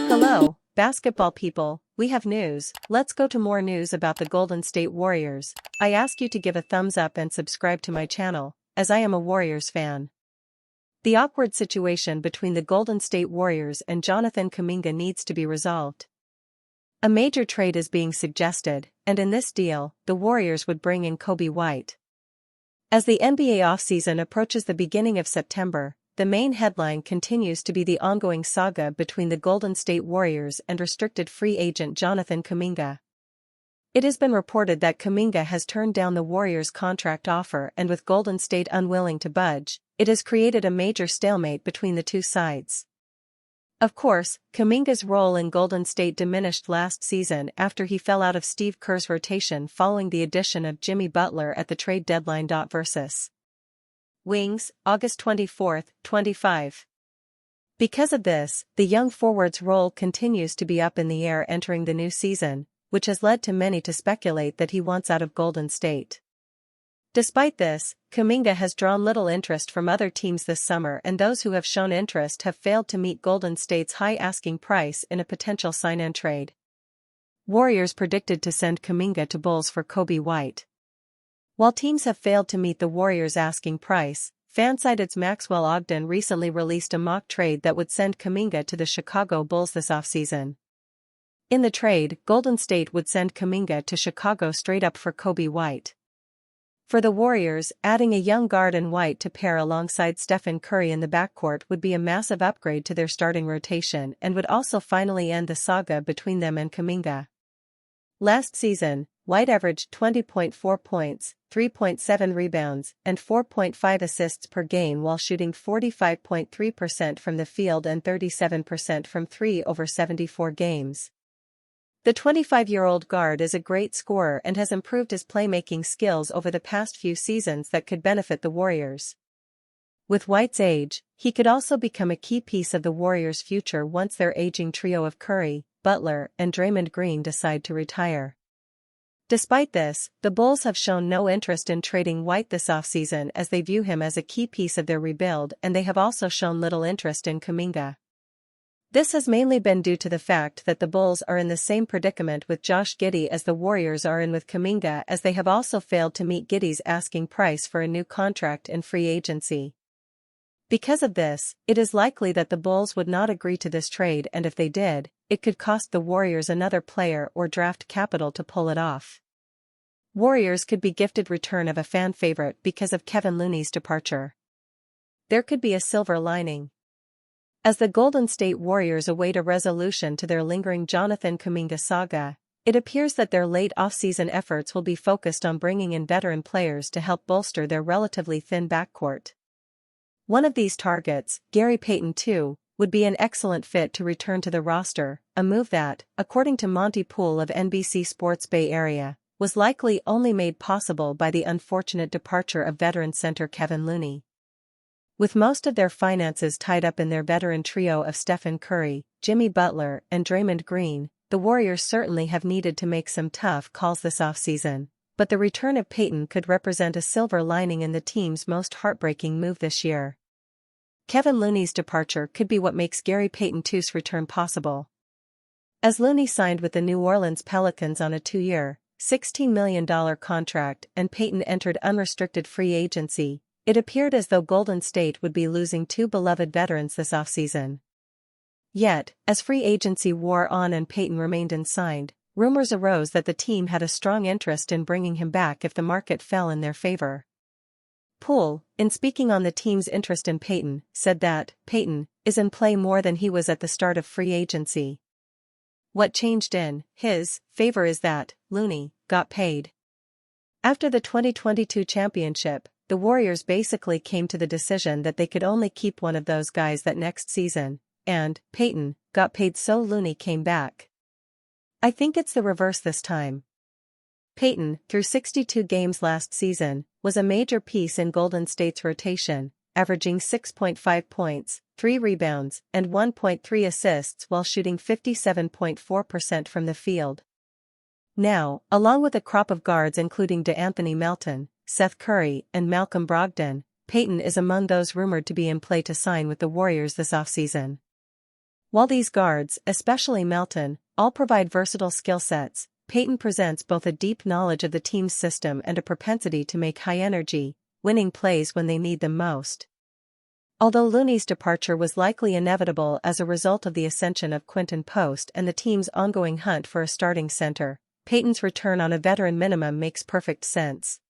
Hello, basketball people, we have news. Let's go to more news about the Golden State Warriors. I ask you to give a thumbs up and subscribe to my channel, as I am a Warriors fan. The awkward situation between the Golden State Warriors and Jonathan Kuminga needs to be resolved. A major trade is being suggested, and in this deal, the Warriors would bring in Coby White. As the NBA offseason approaches the beginning of September, the main headline continues to be the ongoing saga between the Golden State Warriors and restricted free agent Jonathan Kuminga. It has been reported that Kuminga has turned down the Warriors' contract offer, and with Golden State unwilling to budge, it has created a major stalemate between the two sides. Of course, Kuminga's role in Golden State diminished last season after he fell out of Steve Kerr's rotation following the addition of Jimmy Butler at the trade deadline. Versus Wings, August 24, 25. Because of this, the young forward's role continues to be up in the air entering the new season, which has led to many to speculate that he wants out of Golden State. Despite this, Kuminga has drawn little interest from other teams this summer, and those who have shown interest have failed to meet Golden State's high asking price in a potential sign-and trade. Warriors predicted to send Kuminga to Bulls for Coby White. While teams have failed to meet the Warriors' asking price, Fansided's Maxwell Ogden recently released a mock trade that would send Kuminga to the Chicago Bulls this offseason. In the trade, Golden State would send Kuminga to Chicago straight up for Coby White. For the Warriors, adding a young guard in White to pair alongside Stephen Curry in the backcourt would be a massive upgrade to their starting rotation and would also finally end the saga between them and Kuminga. Last season, White averaged 20.4 points, 3.7 rebounds, and 4.5 assists per game while shooting 45.3% from the field and 37% from three over 74 games. The 25-year-old guard is a great scorer and has improved his playmaking skills over the past few seasons that could benefit the Warriors. With White's age, he could also become a key piece of the Warriors' future once their aging trio of Curry, Butler, and Draymond Green decide to retire. Despite this, the Bulls have shown no interest in trading White this offseason as they view him as a key piece of their rebuild, and they have also shown little interest in Kuminga. This has mainly been due to the fact that the Bulls are in the same predicament with Josh Giddey as the Warriors are in with Kuminga, as they have also failed to meet Giddey's asking price for a new contract in free agency. Because of this, it is likely that the Bulls would not agree to this trade, and if they did, it could cost the Warriors another player or draft capital to pull it off. Warriors could be gifted return of a fan favorite because of Kevin Looney's departure. There could be a silver lining. As the Golden State Warriors await a resolution to their lingering Jonathan Kuminga saga, it appears that their late off-season efforts will be focused on bringing in veteran players to help bolster their relatively thin backcourt. One of these targets, Gary Payton II, would be an excellent fit to return to the roster, a move that, according to Monty Poole of NBC Sports Bay Area, was likely only made possible by the unfortunate departure of veteran center Kevin Looney. With most of their finances tied up in their veteran trio of Stephen Curry, Jimmy Butler, and Draymond Green, the Warriors certainly have needed to make some tough calls this offseason, but the return of Payton could represent a silver lining in the team's most heartbreaking move this year. Kevin Looney's departure could be what makes Gary Payton II's return possible. As Looney signed with the New Orleans Pelicans on a 2-year, $16 million contract and Payton entered unrestricted free agency, it appeared as though Golden State would be losing two beloved veterans this offseason. Yet, as free agency wore on and Payton remained unsigned, rumors arose that the team had a strong interest in bringing him back if the market fell in their favor. Poole, in speaking on the team's interest in Payton, said that Payton is in play more than he was at the start of free agency. What changed in his favor is that Looney got paid. After the 2022 championship, the Warriors basically came to the decision that they could only keep one of those guys that next season, and Payton got paid, so Looney came back. I think it's the reverse this time. Payton, through 62 games last season, was a major piece in Golden State's rotation, averaging 6.5 points, 3 rebounds, and 1.3 assists while shooting 57.4% from the field. Now, along with a crop of guards including DeAnthony Melton, Seth Curry, and Malcolm Brogdon, Payton is among those rumored to be in play to sign with the Warriors this offseason. While these guards, especially Melton, all provide versatile skill sets, Payton presents both a deep knowledge of the team's system and a propensity to make high-energy, winning plays when they need them most. Although Looney's departure was likely inevitable as a result of the ascension of Quinton Post and the team's ongoing hunt for a starting center, Payton's return on a veteran minimum makes perfect sense.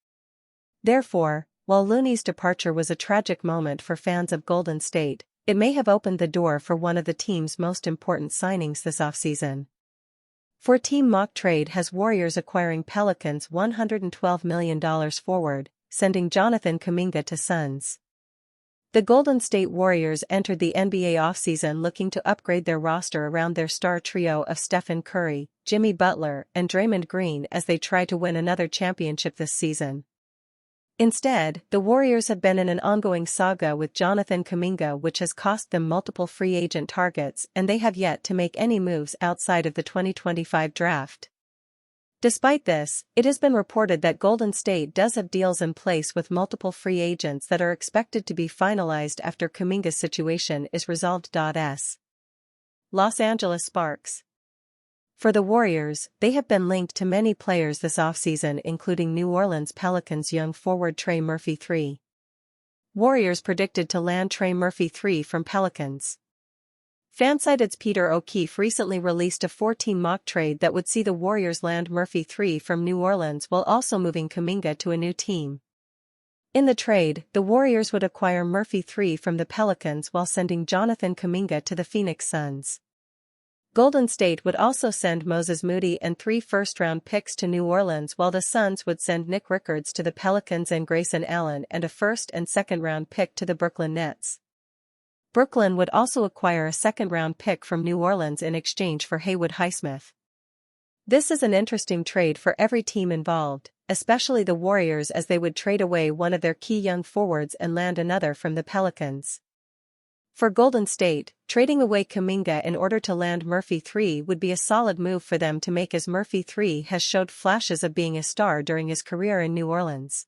Therefore, while Looney's departure was a tragic moment for fans of Golden State, it may have opened the door for one of the team's most important signings this offseason. 4-team mock trade has Warriors acquiring Pelicans' $112 million forward, sending Jonathan Kuminga to Suns. The Golden State Warriors entered the NBA offseason looking to upgrade their roster around their star trio of Stephen Curry, Jimmy Butler, and Draymond Green as they try to win another championship this season. Instead, the Warriors have been in an ongoing saga with Jonathan Kuminga, which has cost them multiple free agent targets, and they have yet to make any moves outside of the 2025 draft. Despite this, it has been reported that Golden State does have deals in place with multiple free agents that are expected to be finalized after Kuminga's situation is resolved. Los Angeles Sparks. For the Warriors, they have been linked to many players this offseason, including New Orleans Pelicans young forward Trey Murphy III. Warriors predicted to land Trey Murphy III from Pelicans. Fansided's Peter O'Keefe recently released a 4-team mock trade that would see the Warriors land Murphy III from New Orleans while also moving Kuminga to a new team. In the trade, the Warriors would acquire Murphy III from the Pelicans while sending Jonathan Kuminga to the Phoenix Suns. Golden State would also send Moses Moody and 3 first-round picks to New Orleans, while the Suns would send Nick Rickards to the Pelicans and Grayson Allen and a first- and second-round pick to the Brooklyn Nets. Brooklyn would also acquire a second-round pick from New Orleans in exchange for Haywood Highsmith. This is an interesting trade for every team involved, especially the Warriors, as they would trade away one of their key young forwards and land another from the Pelicans. For Golden State, trading away Kuminga in order to land Murphy III would be a solid move for them to make, as Murphy III has showed flashes of being a star during his career in New Orleans.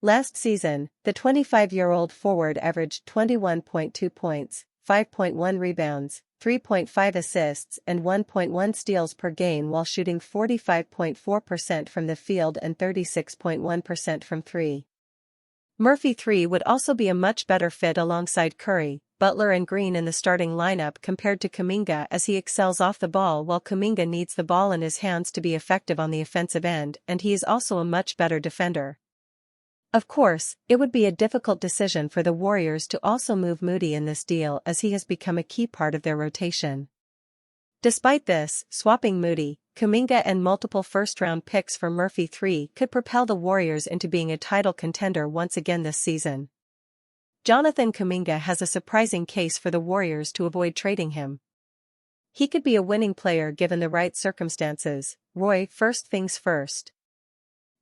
Last season, the 25-year-old forward averaged 21.2 points, 5.1 rebounds, 3.5 assists and 1.1 steals per game while shooting 45.4% from the field and 36.1% from three. Murphy III would also be a much better fit alongside Curry, Butler and Green in the starting lineup compared to Kuminga, as he excels off the ball while Kuminga needs the ball in his hands to be effective on the offensive end, and he is also a much better defender. Of course, it would be a difficult decision for the Warriors to also move Moody in this deal, as he has become a key part of their rotation. Despite this, swapping Moody, Kuminga and multiple first-round picks for Murphy III could propel the Warriors into being a title contender once again this season. Jonathan Kuminga has a surprising case for the Warriors to avoid trading him. He could be a winning player given the right circumstances. Roy, first things first.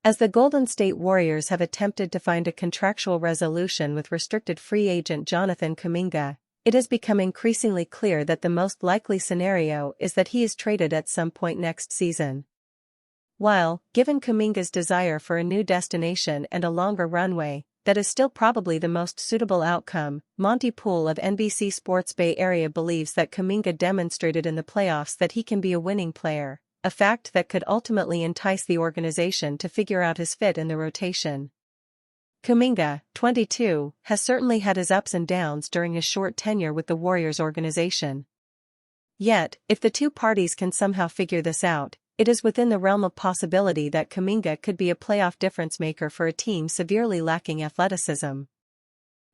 As the Golden State Warriors have attempted to find a contractual resolution with restricted free agent Jonathan Kuminga, it has become increasingly clear that the most likely scenario is that he is traded at some point next season. While, given Kuminga's desire for a new destination and a longer runway, that is still probably the most suitable outcome, Monty Poole of NBC Sports Bay Area believes that Kuminga demonstrated in the playoffs that he can be a winning player, a fact that could ultimately entice the organization to figure out his fit in the rotation. Kuminga, 22, has certainly had his ups and downs during his short tenure with the Warriors organization. Yet, if the two parties can somehow figure this out, it is within the realm of possibility that Kuminga could be a playoff difference maker for a team severely lacking athleticism.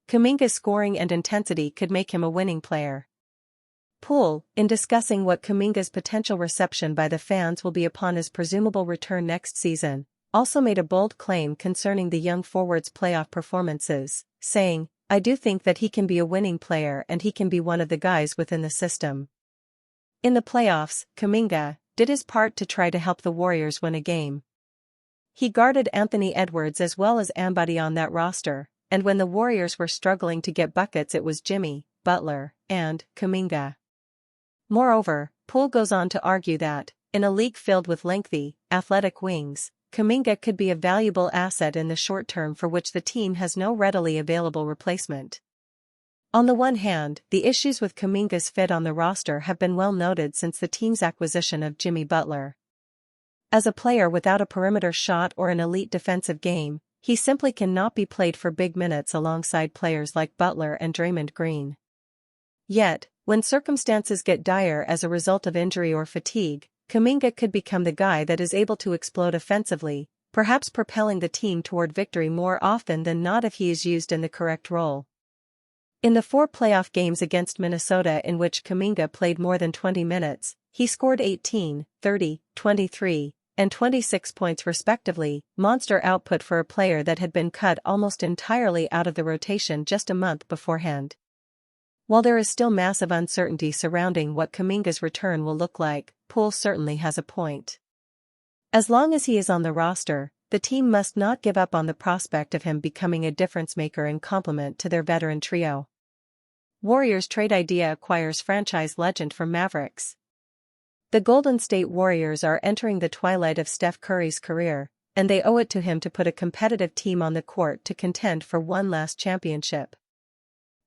Kuminga's scoring and intensity could make him a winning player. Poole, in discussing what Kuminga's potential reception by the fans will be upon his presumable return next season, also made a bold claim concerning the young forward's playoff performances, saying, "I do think that he can be a winning player and he can be one of the guys within the system." In the playoffs, Kuminga did his part to try to help the Warriors win a game. He guarded Anthony Edwards as well as anybody on that roster, and when the Warriors were struggling to get buckets, it was Jimmy, Butler, and Kuminga. Moreover, Poole goes on to argue that, in a league filled with lengthy, athletic wings, Kuminga could be a valuable asset in the short term for which the team has no readily available replacement. On the one hand, the issues with Kuminga'S fit on the roster have been well noted since the team's acquisition of Jimmy Butler. As a player without a perimeter shot or an elite defensive game, he simply cannot be played for big minutes alongside players like Butler and Draymond Green. Yet, when circumstances get dire as a result of injury or fatigue, Kuminga could become the guy that is able to explode offensively, perhaps propelling the team toward victory more often than not if he is used in the correct role. In the 4 playoff games against Minnesota in which Kuminga played more than 20 minutes, he scored 18, 30, 23, and 26 points respectively, monster output for a player that had been cut almost entirely out of the rotation just a month beforehand. While there is still massive uncertainty surrounding what Kuminga's return will look like, Poole certainly has a point. As long as he is on the roster, the team must not give up on the prospect of him becoming a difference-maker in complement to their veteran trio. Warriors trade idea acquires franchise legend from Mavericks. The Golden State Warriors are entering the twilight of Steph Curry's career, and they owe it to him to put a competitive team on the court to contend for one last championship.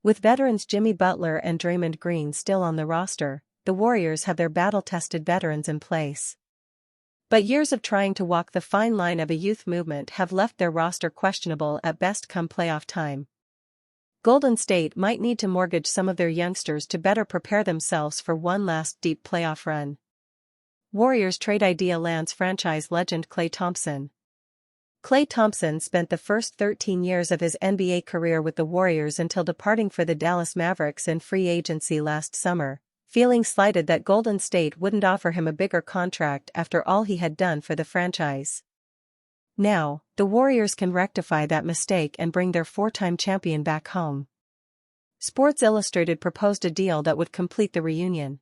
With veterans Jimmy Butler and Draymond Green still on the roster, the Warriors have their battle-tested veterans in place. But years of trying to walk the fine line of a youth movement have left their roster questionable at best come playoff time. Golden State might need to mortgage some of their youngsters to better prepare themselves for one last deep playoff run. Warriors trade idea lands franchise legend Klay Thompson. Klay Thompson spent the first 13 years of his NBA career with the Warriors until departing for the Dallas Mavericks in free agency last summer, feeling slighted that Golden State wouldn't offer him a bigger contract after all he had done for the franchise. Now, the Warriors can rectify that mistake and bring their 4-time champion back home. Sports Illustrated proposed a deal that would complete the reunion.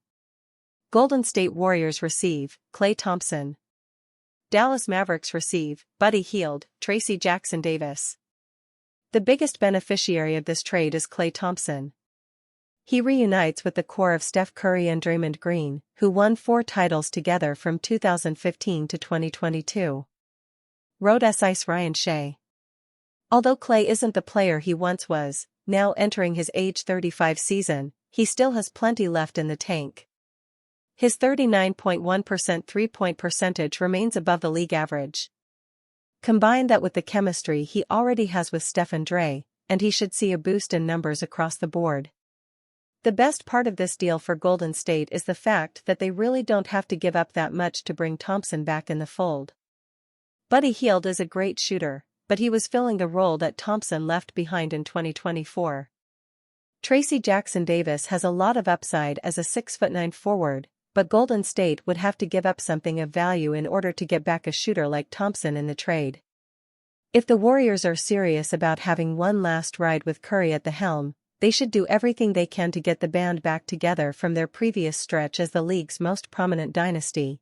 Golden State Warriors receive Klay Thompson. Dallas Mavericks receive Buddy Hield, Tracy Jackson Davis. The biggest beneficiary of this trade is Klay Thompson. He reunites with the core of Steph Curry and Draymond Green, who won 4 titles together from 2015 to 2022. Wrote S. Ryan Shea. Although Klay isn't the player he once was, now entering his age 35 season, he still has plenty left in the tank. His 39.1% three-point percentage remains above the league average. Combine that with the chemistry he already has with Steph and Dre, and he should see a boost in numbers across the board. The best part of this deal for Golden State is the fact that they really don't have to give up that much to bring Thompson back in the fold. Buddy Hield is a great shooter, but he was filling the role that Thompson left behind in 2024. Tracy Jackson Davis has a lot of upside as a 6'9" forward, but Golden State would have to give up something of value in order to get back a shooter like Thompson in the trade. If the Warriors are serious about having one last ride with Curry at the helm, they should do everything they can to get the band back together from their previous stretch as the league's most prominent dynasty,